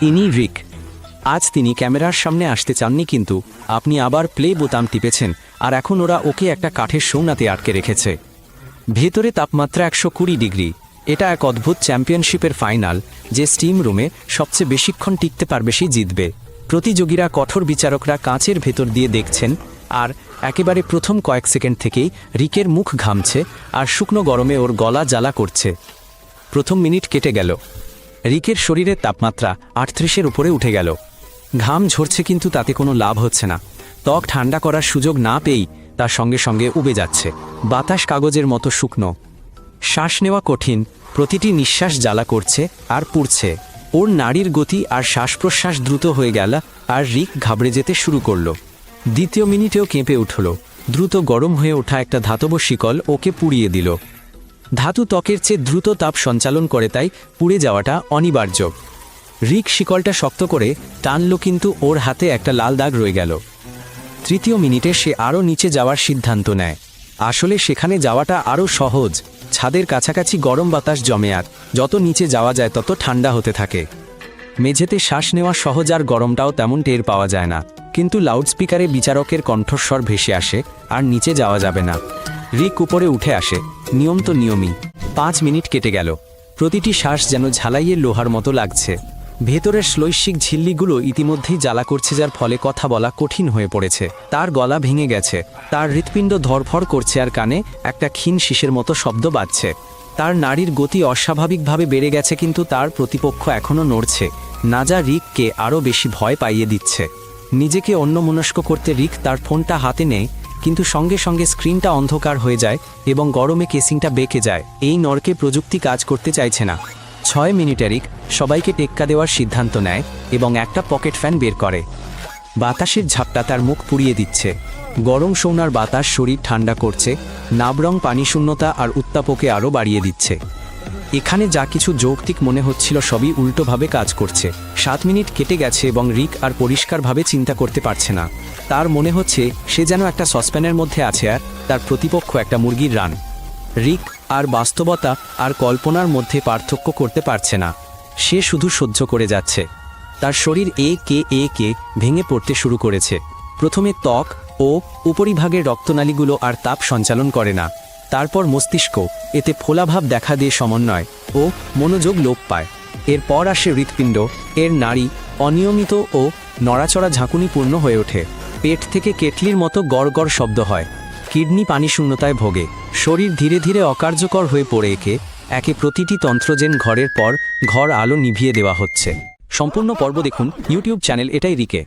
ইনি রিক। আজ তিনি ক্যামেরার সামনে আসতে চাননি, কিন্তু আপনি আবার প্লে বোতাম টিপেছেন, আর এখন ওরা ওকে একটা কাঠের সৌনাতে আটকে রেখেছে। ভেতরে তাপমাত্রা 120 ডিগ্রি। এটা এক অদ্ভুত চ্যাম্পিয়নশিপের ফাইনাল, যে স্টিম রুমে সবচেয়ে বেশিক্ষণ টিকতে পারবে সেই জিতবে। প্রতিযোগীরা, কঠোর বিচারকরা কাঁচের ভেতর দিয়ে দেখছেন, আর একেবারে প্রথম কয়েক সেকেন্ড থেকেই রিকের মুখ ঘামছে আর শুকনো গরমে ওর গলা জ্বালা করছে। প্রথম মিনিট কেটে গেল। রিকের শরীরের তাপমাত্রা 38-এর উপরে উঠে গেল। ঘাম ঝরছে, কিন্তু তাতে কোনো লাভ হচ্ছে না। ত্বক ঠান্ডা করার সুযোগ না পেয়েই তার সঙ্গে সঙ্গে উবে যাচ্ছে। বাতাস কাগজের মতো শুকনো। শ্বাস নেওয়া কঠিন, প্রতিটি নিঃশ্বাস জ্বালা করছে আর পুড়ছে। ওর নাড়ির গতি আর শ্বাস প্রশ্বাস দ্রুত হয়ে গেল, আর রিক ঘাবড়ে যেতে শুরু করল। দ্বিতীয় মিনিটেও কেঁপে উঠল। দ্রুত গরম হয়ে ওঠা একটা ধাতব শিকল ওকে পুড়িয়ে দিল। ধাতু ত্বকের চেয়ে দ্রুত তাপ সঞ্চালন করে, তাই পুড়ে যাওয়াটা অনিবার্য। রিক শিকলটা শক্ত করে টানল, কিন্তু ওর হাতে একটা লাল দাগ রয়ে গেল। তৃতীয় মিনিটে সে আরও নিচে যাওয়ার সিদ্ধান্ত নেয়। আসলে সেখানে যাওয়াটা আরও সহজ। ছাদের কাছাকাছি গরম বাতাস জমে, আর যত নিচে যাওয়া যায় তত ঠান্ডা হতে থাকে। মেঝেতে শ্বাস নেওয়া সহজ, আর গরমটাও তেমন টের পাওয়া যায় না। কিন্তু লাউডস্পিকারে বিচারকের কণ্ঠস্বর ভেসে আসে, আর নিচে যাওয়া যাবে না। রিক উপরে উঠে আসে। নিয়ম তো নিয়মই। 5 মিনিট কেটে গেল। প্রতিটি শ্বাস যেন ঝালাইয়ের লোহার মতো লাগছে। ভেতরের শ্লৈষিক ঝিল্লিগুলো ইতিমধ্যেই জ্বালা করছে, যার ফলে কথা বলা কঠিন হয়ে পড়েছে। তার গলা ভেঙে গেছে, তার হৃৎপিণ্ড ধরফর করছে, আর কানে একটা ক্ষীণ শীষের মতো শব্দ বাজছে। তার নাড়ির গতি অস্বাভাবিকভাবে বেড়ে গেছে, কিন্তু তার প্রতিপক্ষ এখনও নড়ছে না, যা রিককে আরও বেশি ভয় পাইয়ে দিচ্ছে। নিজেকে অন্যমনস্ক করতে রিক তার ফোনটা হাতে নেয়, কিন্তু সঙ্গে সঙ্গে স্ক্রিনটা অন্ধকার হয়ে যায় এবং গরমে কেসিংটা বেঁকে যায়। এই নরকে প্রযুক্তি কাজ করতে চাইছে না। 6 মিনিটে রিক সবাইকে টেক্কা দেওয়ার সিদ্ধান্ত নেয় এবং একটা পকেট ফ্যান বের করে। বাতাসের ঝাপটা তার মুখ পুড়িয়ে দিচ্ছে। গরম সৌনার বাতাস শরীর ঠান্ডা করছে, নাবরং পানি শূন্যতা আর উত্তাপকে আরও বাড়িয়ে দিচ্ছে। এখানে যা কিছু যৌক্তিক মনে হচ্ছিল সবই উল্টোভাবে কাজ করছে। 7 মিনিট কেটে গেছে এবং রিক আর পরিষ্কারভাবে চিন্তা করতে পারছে না। তার মনে হচ্ছে সে যেন একটা সসপ্যানের মধ্যে আছে, আর তার প্রতিপক্ষ একটা মুরগির রান। রিক আর বাস্তবতা আর কল্পনার মধ্যে পার্থক্য করতে পারছে না। সে শুধু সহ্য করে যাচ্ছে। তার শরীর একে ভেঙে পড়তে শুরু করেছে। প্রথমে ত্বক ও উপরিভাগের রক্তনালীগুলো আর তাপ সঞ্চালন করে না। তারপর মস্তিষ্ক, এতে ফোলাভাব দেখা দিয়ে সমন্বয় ও মনোযোগ লোপ পায়। এরপর আসে হৃৎপিণ্ড, এর নাড়ি অনিয়মিত ও নড়াচড়া ঝাঁকুনিপূর্ণ হয়ে ওঠে। পেট থেকে কেটলির মতো গড়গড় শব্দ হয়। কিডনি পানিশূন্যতায় ভোগে। শরীর ধীরে ধীরে অকার্যকর হয়ে পড়ে। একে প্রতিটি তন্ত্রজেন ঘরের পর ঘর আলো নিভিয়ে দেওয়া হচ্ছে। সম্পূর্ণ পর্ব দেখুন ইউটিউব চ্যানেল এটাই রিকে।